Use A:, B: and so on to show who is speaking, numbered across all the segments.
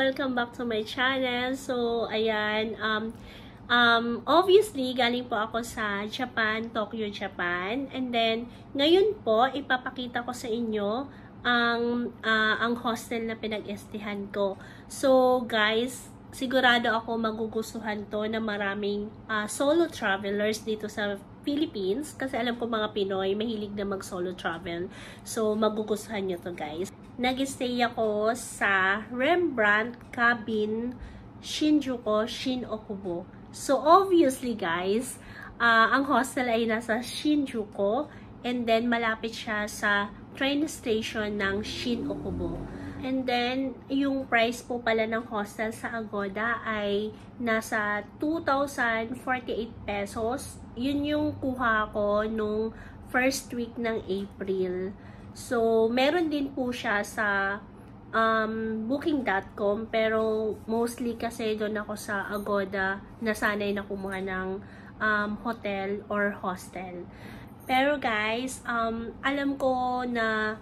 A: Welcome back to my channel. So, ayan, obviously, galing po ako sa Japan, Tokyo, Japan. And then, ngayon po, ipapakita ko sa inyo ang hostel na pinag-estihan ko. So, guys, sigurado ako magugustuhan to na maraming solo travelers dito sa Philippines. Kasi alam ko mga Pinoy, mahilig na mag-solo travel. So, magugustuhan nyo to, guys. Nag-stay ako sa Rembrandt Cabin, Shinjuku, Shin-Okubo. So, obviously, guys, ang hostel ay nasa Shinjuku. And then, malapit siya sa train station ng Shin-Okubo. And then, yung price po pala ng hostel sa Agoda ay nasa 2,048 pesos. Yun yung kuha ko nung first week ng April. So, meron din po siya sa booking.com, pero mostly kasi doon ako sa Agoda nasanay na kumuha ng hotel or hostel. Pero guys, alam ko na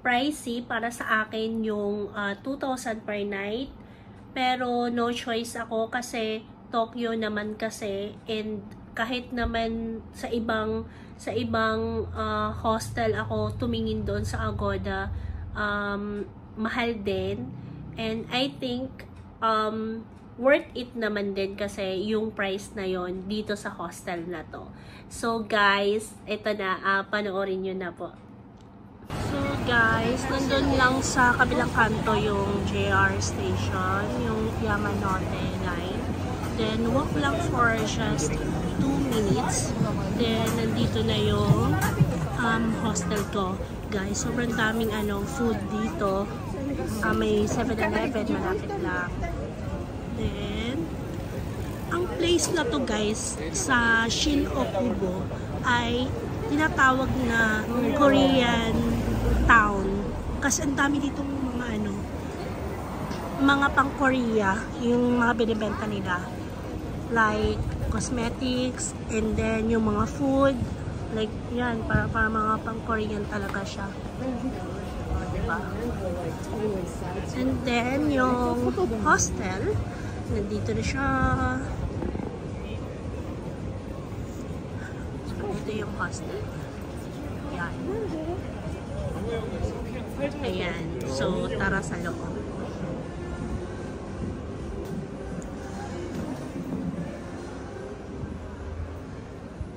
A: pricey para sa akin yung 2,000 per night. Pero no choice ako kasi Tokyo naman kasi, and kahit naman sa ibang hostel ako tumingin doon sa Agoda, mahal din. And I think worth it naman din kasi yung price na yon dito sa hostel na to. So guys, ito na, panoorin nyo na po. So guys, nandun lang sa kabilang kanto yung JR station, yung Yamanote line. Then walk lang for just 2 minutes. Then nandito na yung hostel ko. Guys, sobrang daming food dito. May 7-Eleven malapit lang. Then ang place na to guys sa Shin-Okubo ay tinatawag na Korean town kasi ang dami dito mga pang-Korea yung mga binibenta nila, like cosmetics, and then yung mga food, like yan, para mga pang-Korean talaga siya, diba? And then yung hostel, nandito na siya. So ito yung hostel, yan. Ayan, so tara sa loob.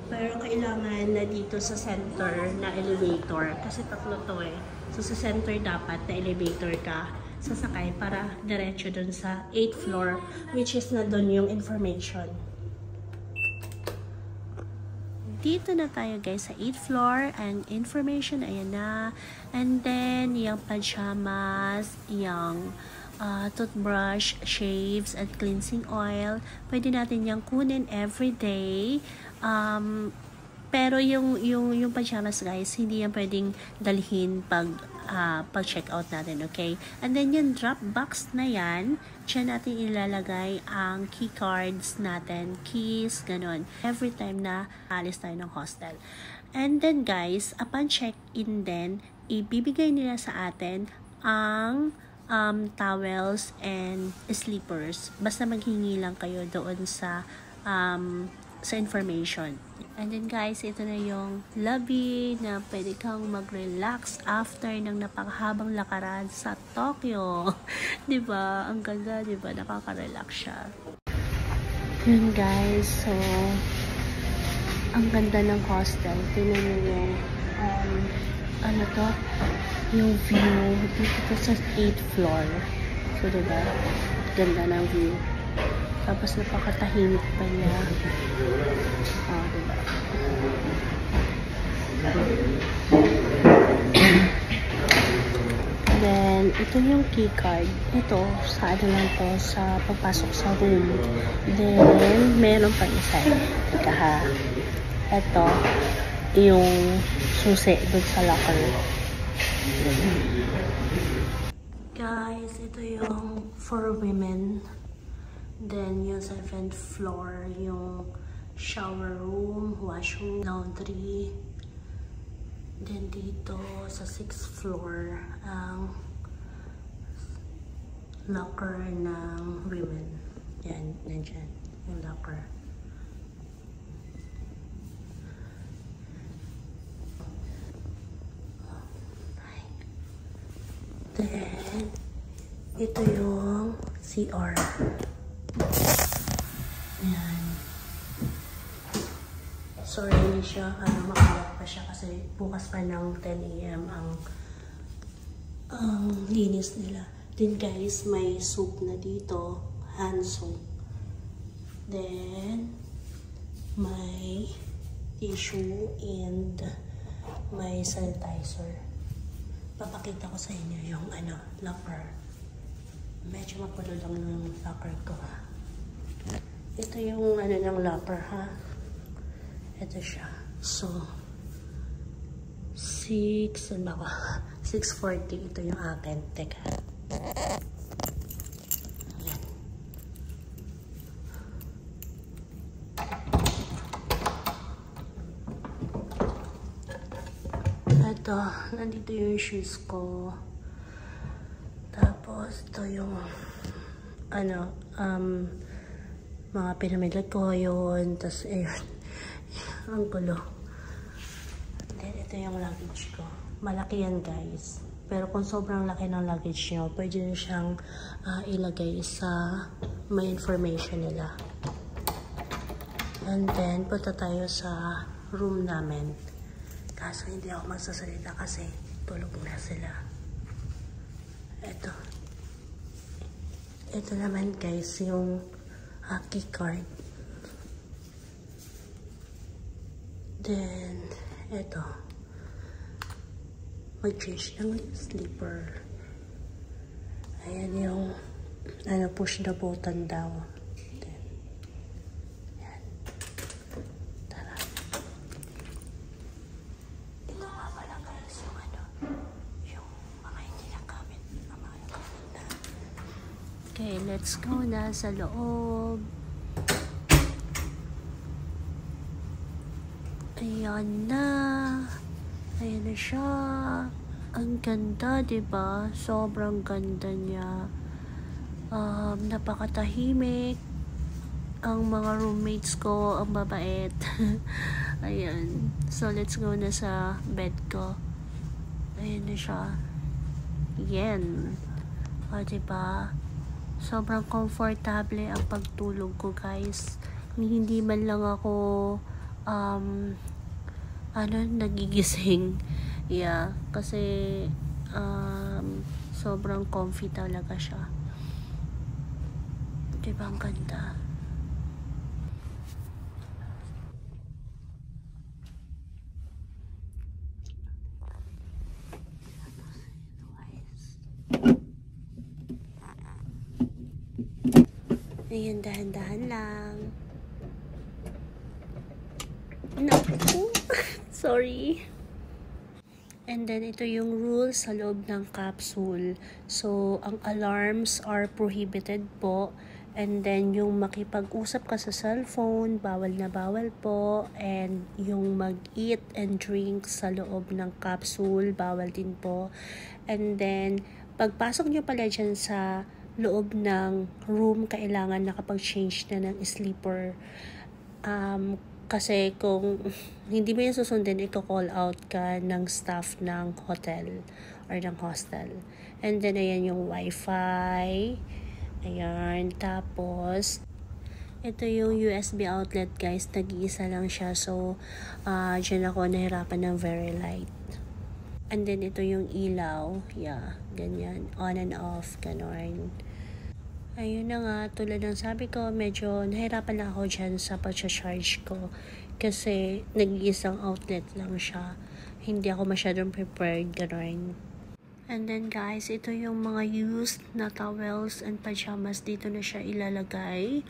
A: Pero kailangan na dito sa center na elevator kasi tatlo to eh. So sa center dapat na elevator ka sasakay para diretso dun sa 8th floor, which is na dun yung information. Dito na tayo guys sa 8th floor, and information ayan na. And then yung pajamas, yung toothbrush, shaves, and cleansing oil, pwede natin yung kunin everyday. Pero yung pajamas guys, hindi yan pwedeng dalhin pag check out natin, okay? And then yung drop box na yan, dyan natin ilalagay ang key cards natin, keys, ganon, every time na alis tayo ng hostel. And then guys, upon check-in din, ibibigay nila sa atin ang towels and sleepers. Basta maghingi lang kayo doon sa information. And then guys, ito na yung lobby na pwede kang mag-relax after ng napakahabang lakaran sa Tokyo. Diba? Ang ganda, diba? Nakaka-relax siya. Yun guys, so ang ganda ng hostel. Tingnan nyo yung yung view dito sa 8th floor. So diba? Ganda ng view. Tapos napakatahimik pa niya. Diba? Then, ito yung key card. Ito, sa lang to, sa pagpasok sa room. Then, meron pa isa. Teka ha. Ito, yung susi doon sa locker. Guys, ito yung for women. Then, yung 7th floor, yung shower room, washroom, laundry. Then, dito sa 6th floor, ang locker ng women. Yan, nandyan. Yung locker. Then, ito yung CR. Yan. Sorry, hindi siya, makalat pa siya kasi bukas pa ng 10 AM ang linis nila. Then guys, may soap na dito, hand soap. Then, may tissue and may sanitizer. Papakita ko sa inyo yung locker. Medyo mapulo lang yung locker ko ha. Ito yung ng locker ha. Ito siya. So, 640 ito yung akin. Teka. Yan. Ito, nandito yung shoes ko. Tapos, ito yung mga pinamidlat ko yun. Tapos, ayun. Ang gulo. Then, ito yung luggage ko. Malaki yan, guys. Pero kung sobrang laki ng luggage nyo, pwede nyo siyang ilagay sa may information nila. And then, punta tayo sa room namin. Kaso, hindi ako magsasalita kasi tulog na sila. Ito. Ito naman, guys, yung key card. Then, ito. Mag-change ng sleeper. Ayan yung push the button daw. Then, yan. Tara. Ito nga pala guys yung yung mga hindi nagamit na mga nagamit na. Okay, let's go na sa loob. Ayan na. Ayan na siya. Ang ganda, diba? Sobrang ganda niya. Napakatahimik. Ang mga roommates ko, ang babait. Ayan. So, let's go na sa bed ko. Ayan na siya. Yan. O, diba? Sobrang komportable ang pagtulog ko, guys. Hindi man lang ako nagigising. Yeah, kasi sobrang comfy talaga siya. Diba ang ganda? Ayan, dahan-dahan lang. Naku. Sorry. And then, ito yung rules sa loob ng capsule. So, ang alarms are prohibited po. And then, yung makipag-usap ka sa cellphone, bawal na bawal po. And yung mag-eat and drink sa loob ng capsule, bawal din po. And then, pagpasok nyo pala dyan sa loob ng room, kailangan nakapag-change na ng sleeper. Kasi kung hindi mo yung susundin, iko-call out ka ng staff ng hotel or ng hostel. And then, ayan yung wifi. Ayan. Tapos, ito yung USB outlet, guys. Nag-iisa lang siya. So, dyan ako nahirapan ng very light. And then, ito yung ilaw. Yeah, ganyan. On and off, ganon. Ayun na nga, tulad ng sabi ko, medyo nahirapan lang ako dyan sa pag-charge ko. Kasi nag-iisang outlet lang siya. Hindi ako masyadong prepared, gano'n. And then guys, ito yung mga used na towels and pajamas. Dito na siya ilalagay.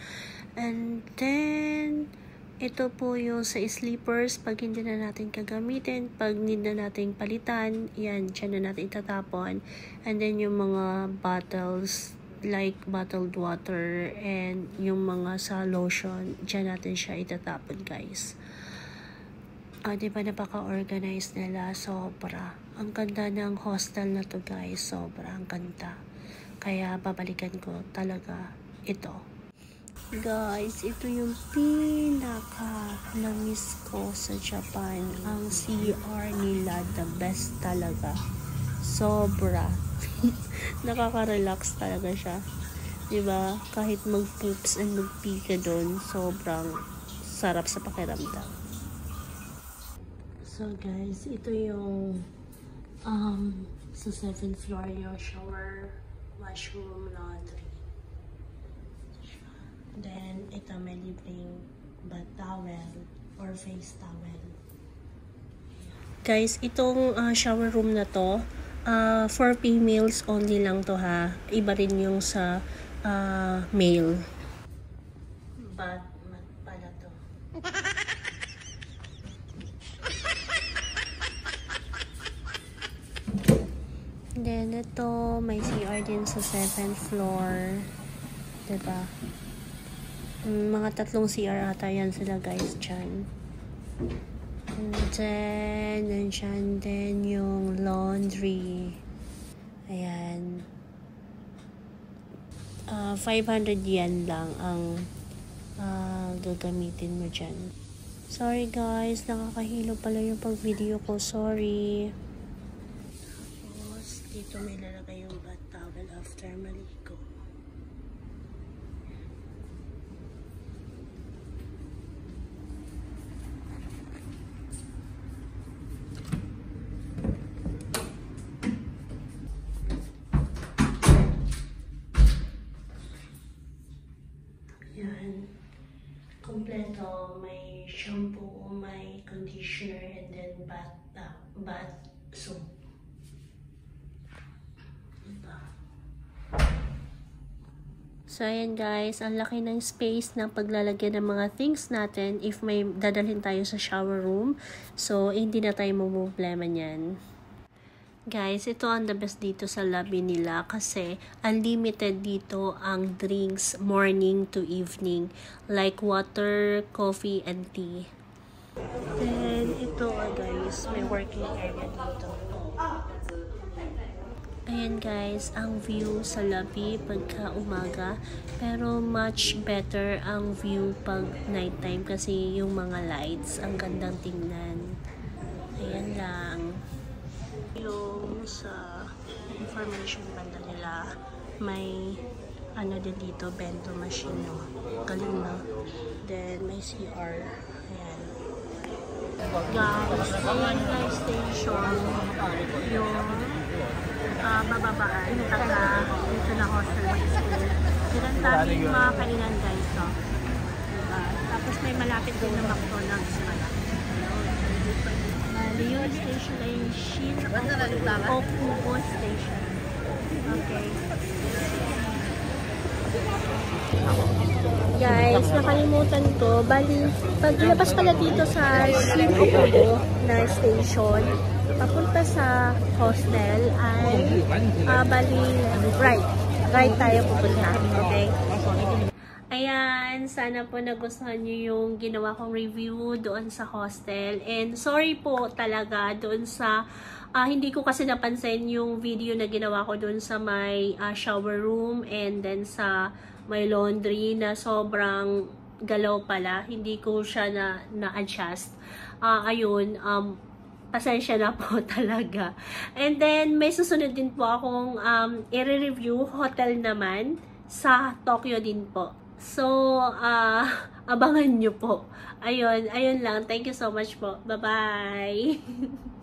A: And then, ito po yung sa sleepers. Pag hindi na natin kagamitin, pag need na natin palitan, yan, dyan na natin itatapon. And then yung mga bottles, like bottled water and yung mga sa lotion, dyan natin siya itatapon, guys. Diba napaka-organized nila, sobra. Ang ganda ng hostel na to, guys, sobra, ang ganda. Kaya babalikan ko talaga ito. Guys, ito yung pinaka-namiss ko sa Japan. Ang CR nila, the best talaga. Sobra. Nakaka-relax talaga siya. Diba? Kahit mag-poops and mag-pee ka doon, sobrang sarap sa pakiramdam. So guys, ito yung sa 7th floor yung shower, washroom, laundry. Then, ito may libreng bath towel or face towel. Guys, itong shower room na to, for females only lang to ha. Iba rin yung sa male. Bath mat pala to. Then, ito, may CR din sa 7th floor. Diba? Mga 3 CR ata yan sila guys dyan. And then, nandiyan din yung laundry. Ayan. 500 yen lang ang gagamitin mo dyan. Sorry guys, nakakahilo pala yung pag-video ko. Sorry. Tapos, dito may lalagay yung bath towel after maligo. Yan. Kompleto. May shampoo, may conditioner, and then bath soap. Diba? So, ayan guys. Ang laki ng space na paglalagyan ng mga things natin if may dadalhin tayo sa shower room. So, hindi na tayo problema niyan. Guys, ito ang the best dito sa lobby nila kasi unlimited dito ang drinks morning to evening like water, coffee, and tea. Then, ito guys, may working area dito. Ayan guys, ang view sa lobby pagka umaga pero much better ang view pag nighttime kasi yung mga lights ang gandang tingnan. Ayan lang. Yung sa information banda nila may ano din dito, bento machine, no? Galing na. Then may CR. Ayan guys, ayan guys station yung bababaan taga dito na hostel ng school. Diyan daming mga kainan guys, so. Tapos may malapit din na McDonald's pala. Yung station ay Okubo Station. Okay. Guys, nakalimutan ko. Bali, paglabas pala dito sa Okubo na station, papunta sa hostel ay bali, right tayo pupunta. Okay? Ayan, sana po nagustuhan nyo yung ginawa kong review doon sa hostel. And sorry po talaga doon sa, hindi ko kasi napansin yung video na ginawa ko doon sa may shower room and then sa may laundry na sobrang galaw pala. Hindi ko siya na-adjust. Ayun, pasensya na po talaga. And then, may susunod din po akong i-review hotel naman sa Tokyo din po. So, abangan nyo po. Ayun lang. Thank you so much po. Bye-bye!